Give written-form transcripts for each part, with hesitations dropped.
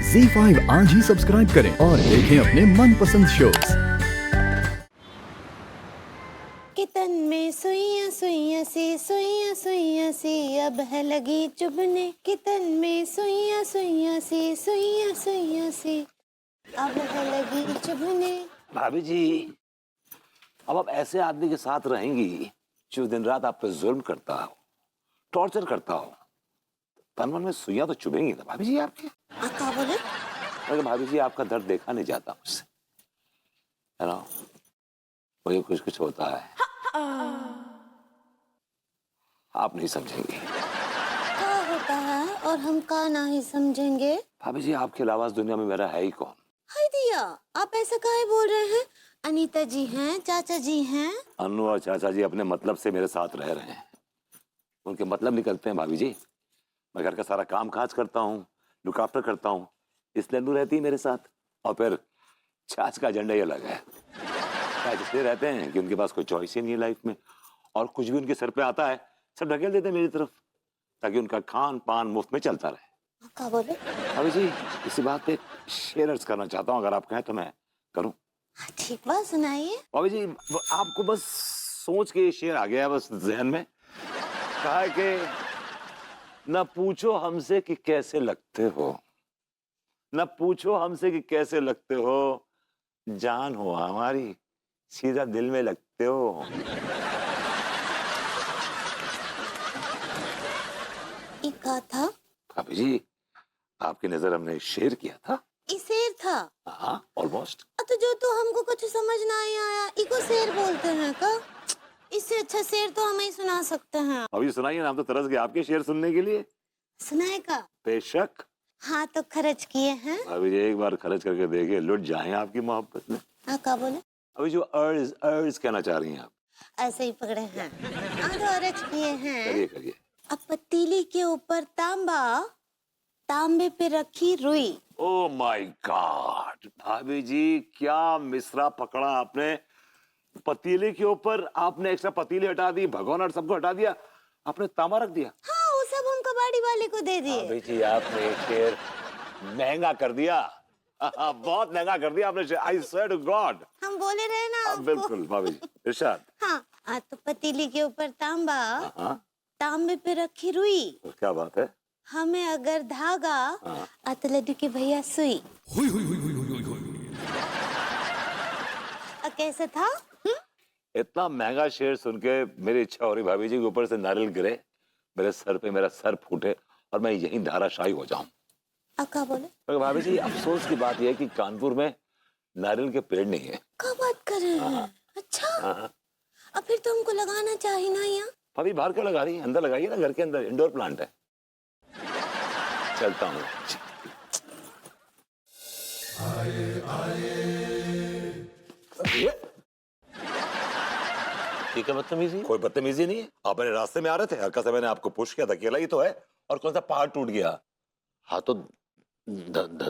ZEE5 आज ही subscribe करें और देखें अपने मनपसंद शोज। कितन में सुइयां सुइयां सी अब है लगी चुभने। कितन में सुइयां सुइयां सी अब है लगी चुभने। भाभी जी, अब आप ऐसे आदमी के साथ रहेंगी जो दिन रात आप पे जुल्म करता हो, टॉर्चर करता हो, तन मन में सुइयां तो चुभेंगी ना भाभी जी आपके। क्या बोले? अरे भाभी जी, आपका दर्द देखा नहीं जाता मुझसे, है ना? वही कुछ कुछ होता है, आप नहीं समझेंगे। क्या होता है और हम का नहीं समझेंगे? भाभी जी, आपके अलावा इस दुनिया में मेरा है ही कौन? हाय दिया, आप ऐसा काहे बोल रहे हैं? अनीता जी हैं, चाचा जी हैं। अन्नू और चाचा जी अपने मतलब से मेरे साथ रह रहे हैं, उनके मतलब निकलते हैं भाभी जी। मैं घर का सारा काम काज करता हूँ, लुक आफ्टर करता हूँ, इसलिए अन्नू रहती है मेरे साथ। और फिर चाच का एजेंडा ही अलग है। चाचा इसलिए रहते हैं कि उनके पास कोई चॉइस ही नहीं है लाइफ में, और कुछ भी उनके सर पे आता है सब ढकेल देते हैं मेरी तरफ, ताकि उनका खान पान मुफ्त में चलता रहे। क्या बोले? भाभी जी, इसी बात पे शेयर अर्ज करना चाहता हूँ, अगर आप कहें तो मैं करूँ। ठीक बात सुनाइए। भाभी जी, आपको बस सोच के शेयर आ गया है बस जहन में। कहा है कि न पूछो हमसे कि कैसे लगते हो, न पूछो हमसे कि कैसे लगते हो, जान हो हमारी सीधा दिल में लगते हो। ये क्या था? भाभी जी, आपकी नजर हमने शेयर किया था। ये शेर था? हाँ, ऑलमोस्ट। तो जो तो हमको कुछ समझ ना ही आया, इको शेर बोलते हैं का? इससे अच्छा शेर तो हम ही सुना सकते हैं। अभी सुनाइए ना, हम तो तरस गए आपके शेर सुनने के लिए। सुनाए का? बेशक। हाँ तो खर्च किए हैं। भाभी जी, एक बार खर्च करके देखिए, लुट जाए आपकी मोहब्बत में। हाँ क्या बोले? अभी जो अर्ज अर्ज कहना चाह रही हैं आप, ऐसे ही पकड़े हैं। हाँ तो खर्च किए हैं। करिए करिए। अब पतीली के ऊपर तांबा, तांबे पे रखी रुई। ओ माय गॉड, भाभी जी क्या मिसरा पकड़ा आपने। पतीले के ऊपर आपने एक्स्ट्रा पतीले हटा दी, भगोना और सबको हटा दिया, आपने तांबा रख दिया। हाँ वो सब हम कबाड़ी वाले को दे दिए। भाभी जी, आपने ये शेर महंगा कर दिया। बहुत महंगा कर दिया आपने शेर, आई स्वेयर टू गॉड। हम बोले रहे ना आपको। बिल्कुल भाभी जी, इरशाद। हाँ तो पतीली के ऊपर तांबा, हाँ, तांबे पे रखी रुई। तो क्या बात है। हमें अगर धागा, अतलड्डू के भैया सुई। कैसे था? इतना महंगा शेर सुन के मेरी इच्छा हो रही भाभी जी के ऊपर से नारियल गिरे, मेरे सर पे मेरा सर फूटे और मैं यहीं धाराशायी हो जाऊं। क्या बोले? तो भाभी जी, अफसोस की बात यह है कि कानपुर में नारियल के पेड़ नहीं है। क्या बात कर रहे हैं? अच्छा। अब फिर तो हमको लगाना चाहिए ना यहाँ। भाभी बाहर क्यों लगा रही है, अंदर लगाइए ना, घर के अंदर इंडोर प्लांट है। चलता हूँ। ठीक है, बदतमीजी। कोई बदतमीजी नहीं है, आप मेरे रास्ते में आ रहे थे, हल्का सा मैंने आपको पुश किया था, अकेला ही तो है, और कौन सा पहाड़ टूट गया। हाँ तो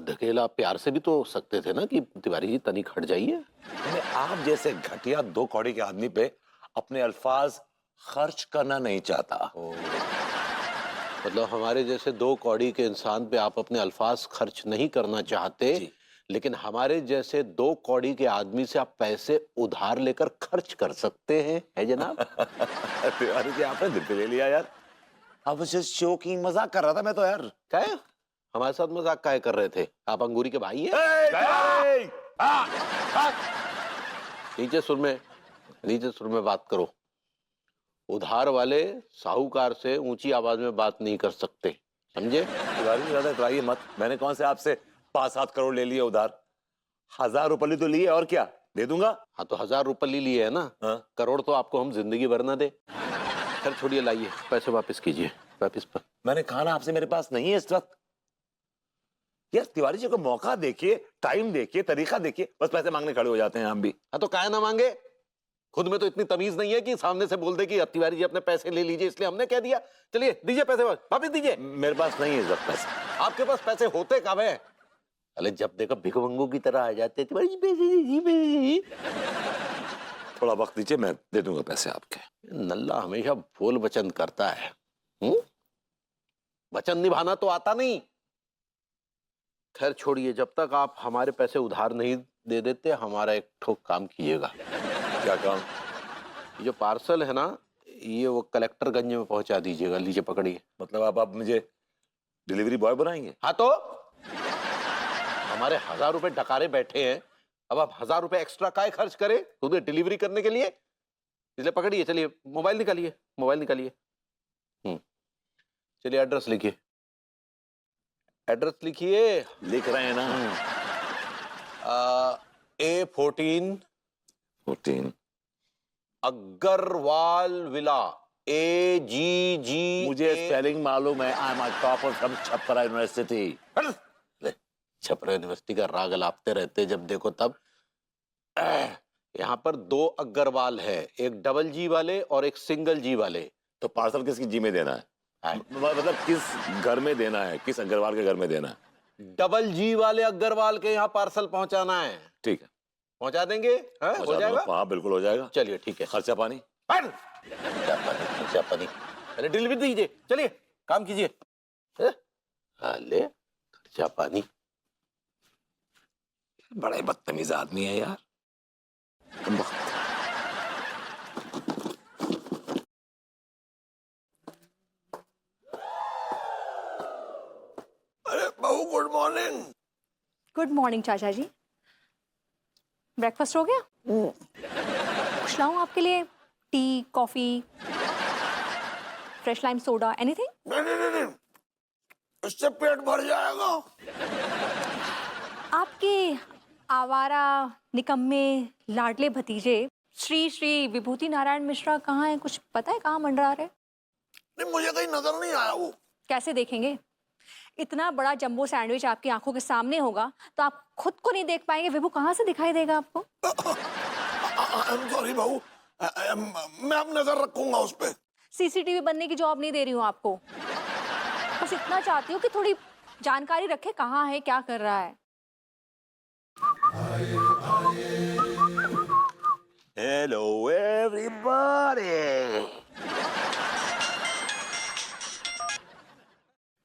धकेला प्यार से भी तो सकते थे ना कि तिवारी जी तनिक हट जाइए। मैं आप जैसे घटिया दो कौड़ी के आदमी पे अपने अल्फाज खर्च करना नहीं चाहता। मतलब हमारे जैसे दो कौड़ी के इंसान पे आप अपने अल्फाज खर्च नहीं करना चाहते, लेकिन हमारे जैसे दो कौड़ी के आदमी से आप पैसे उधार लेकर खर्च कर सकते हैं, है जनाब? तिवारी जी, आपने दिल पे ले लिया यार। अब जस्ट जोकिंग, मजाक कर रहा था मैं तो यार। क्या है? हमारे साथ मजाक काहे कर रहे थे? आप अंगूरी के भाई हैं? नीचे सुर में बात करो। उधार वाले साहूकार से ऊंची आवाज में बात नहीं कर सकते, समझे? तिवारी जी, ज्यादा इतराइए मत। मैंने कौन से आपसे 5-7 करोड़ ले लिए उधार, 1000 रुपये तो लिए, और क्या दे दूंगा। हाँ तो 1000 रुपये ले लिए है ना। करोड़ तो आपको हम जिंदगी भर ना दे। खैर छोड़िए, लाइए पैसे वापस कीजिए। वापस पर मैंने कहा ना आपसे, मेरे पास नहीं है इस वक्त। यार तिवारी जी को मौका देखिए, टाइम देखिए, तरीका देखिए, बस पैसे मांगने खड़े हो जाते हैं हम भी। हाँ तो काहे ना मांगे? खुद में तो इतनी तमीज नहीं है कि सामने से बोल दे कि तिवारी जी अपने पैसे ले लीजिए, इसलिए हमने कह दिया। चलिए दीजिए पैसे, वापस दीजिए। मेरे पास नहीं है इस वक्त पैसे। आपके पास पैसे होते कब है? अरे जब देखो भिखमंगों की तरह आ जाते तिवारी जी, पैसे दीजिए। थोड़ा वक्त दीजिए, मैं दे दूंगा पैसे आपके। नल्ला हमेशा बोल वचन करता है, वचन निभाना तो आता नहीं। खैर छोड़िए, जब तक आप हमारे पैसे उधार नहीं दे देते, हमारा एक ठोक काम कीजिएगा। क्या काम? ये जो पार्सल है ना, ये वो कलेक्टरगंज में पहुंचा दीजिएगा। लीजिए पकड़िए। मतलब आप मुझे डिलीवरी बॉय बनाएंगे? हाँ तो हमारे 1000 रुपए डकारे बैठे हैं, अब आप 1000 रुपए एक्स्ट्रा काहे खर्च करें उन्हें डिलीवरी करने के लिए? इसलिए पकड़िए, चलिए मोबाइल निकालिए, मोबाइल निकालिए। चलिए एड्रेस लिखिए, एड्रेस लिखिए। लिख रहे हैं ना? A14 14 Agarwal villa, AGG। मुझे स्पेलिंग मालूम है। I am a topper from Chhapra university. Chhapra university का राग लापते रहते जब देखो तब। यहाँ पर 2 अग्रवाल है, एक डबल जी वाले और एक सिंगल जी वाले। तो पार्सल किसकी जी में देना है? मतलब किस घर में देना है? किस अग्रवाल के घर में देना है? डबल जी वाले अग्रवाल के यहाँ पार्सल पहुंचाना है। ठीक है, पहुंचा देंगे? हाँ, हो जाएगा। हाँ बिल्कुल हो जाएगा। चलिए ठीक है। खर्चा पानी? खर्चा पानी पहले डिलीवरी दीजिए, चलिए काम कीजिए। ले खर्चा पानी। बड़ा बदतमीज आदमी है यार। अरे बहू, गुड मॉर्निंग। गुड मॉर्निंग चाचा जी। ब्रेकफास्ट हो गया? कुछ लाऊं आपके लिए? T, coffee, fresh lime soda, anything? नहीं, इससे पेट भर जाएगा। आपके आवारा निकम्मे लाडले भतीजे श्री श्री विभूति नारायण मिश्रा कहाँ हैं? कुछ पता है कहाँ मंडरा रहे? नहीं, मुझे कहीं नजर नहीं आया वो। कैसे देखेंगे? इतना बड़ा जंबो सैंडविच आपकी आंखों के सामने होगा तो आप खुद को नहीं देख पाएंगे। विभू कहाँ से दिखाई देगा आपको? सॉरी बहू, मैं अब नजर रखूंगा उस पे। सीसीटीवी बनने की जॉब नहीं दे रही हूँ आपको, बस इतना चाहती हूँ कि थोड़ी जानकारी रखे कहाँ है, क्या कर रहा है। Hello everybody.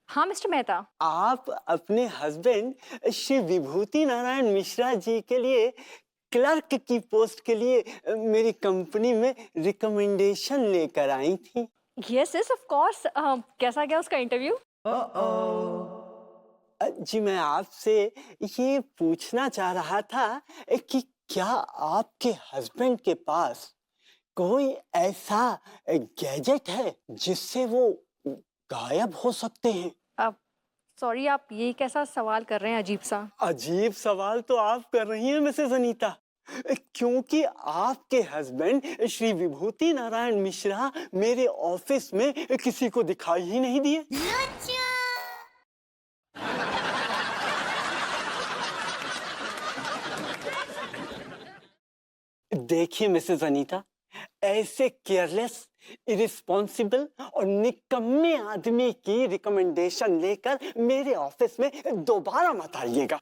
हाँ मिस्टर मेहता, आप अपने हस्बैंड श्री विभूति नारायण मिश्रा जी के लिए क्लर्क की पोस्ट के लिए मेरी कंपनी में रिकमेंडेशन लेकर आई थी। Yes yes of course. कैसा गया उसका इंटरव्यू? जी मैं आपसे ये पूछना चाह रहा था कि क्या आपके हस्बैंड के पास कोई ऐसा गैजेट है जिससे वो गायब हो सकते हैं? सॉरी, आप ये कैसा सवाल कर रहे हैं? अजीब सा। अजीब सवाल तो आप कर रही हैं मिसेस अनीता, क्योंकि आपके हस्बैंड श्री विभूति नारायण मिश्रा मेरे ऑफिस में किसी को दिखाई ही नहीं दिए। देखिए मिसेस अनीता, ऐसे केयरलेस, इरिस्पॉन्सिबल और निकम्मे आदमी की रिकमेंडेशन लेकर मेरे ऑफिस में दोबारा मत आइएगा।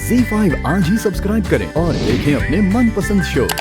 ZEE5 आज ही सब्सक्राइब करें और देखें अपने मनपसंद शोज